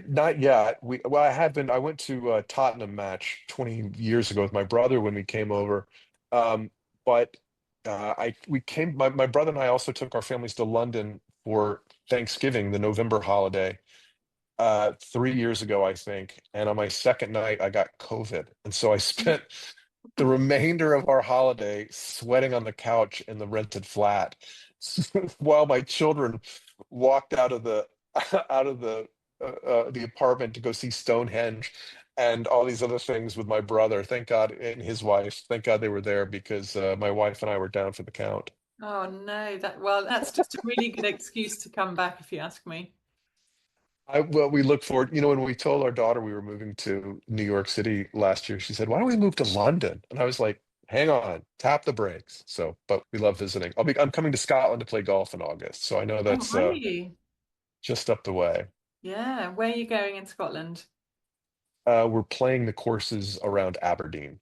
not yet. Well, I have been. I went to a Tottenham match 20 years ago with my brother when we came over. Um, but we came. My brother and I also took our families to London for Thanksgiving, the November holiday, 3 years ago, I think. And on my second night, I got COVID, and so I spent the remainder of our holiday sweating on the couch in the rented flat while my children walked out of the out of the apartment to go see Stonehenge and all these other things with my brother. Thank God, and his wife. Thank God they were there because my wife and I were down for the count. Oh no, that's just a really good excuse to come back if you ask me. Well, we look forward. When we told our daughter we were moving to New York City last year, she said, "Why don't we move to London?" And I was like, "Hang on, tap the brakes." So, but we love visiting. I'm coming to Scotland to play golf in August, so I know Oh, that's are you? just up the way. Yeah. Where are you going in Scotland? We're playing the courses around Aberdeen.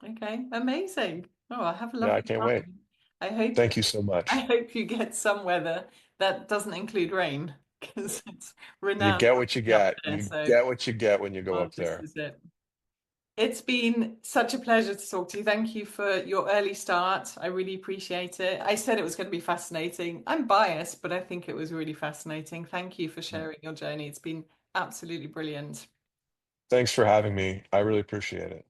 Okay, amazing. Oh, I have a Yeah, I lovely can't wait. time. I hope Thank you so I much. hope you get some weather that doesn't include rain because it's You renowned get for what you being up get. there. You So, get what you get when you go well, up this there. is it. It's been such a pleasure to talk to you. Thank you for your early start. I really appreciate it. I said it was going to be fascinating. I'm biased, but I think it was really fascinating. Thank you for sharing your journey. It's been absolutely brilliant. Thanks for having me. I really appreciate it.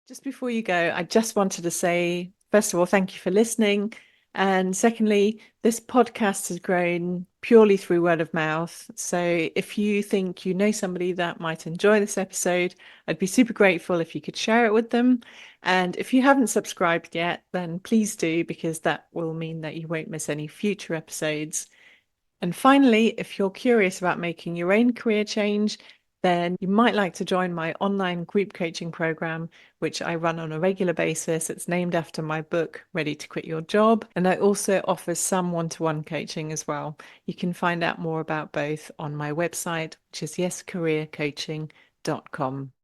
Just before you go, I just wanted to say, first of all, thank you for listening. And secondly, this podcast has grown purely through word of mouth. So if you think you know somebody that might enjoy this episode, I'd be super grateful if you could share it with them. And if you haven't subscribed yet, then please do, because that will mean that you won't miss any future episodes. And finally, if you're curious about making your own career change, then you might like to join my online group coaching program, which I run on a regular basis. It's named after my book, Ready to Quit Your Job. And I also offer some one-to-one coaching as well. You can find out more about both on my website, which is yescareercoaching.com.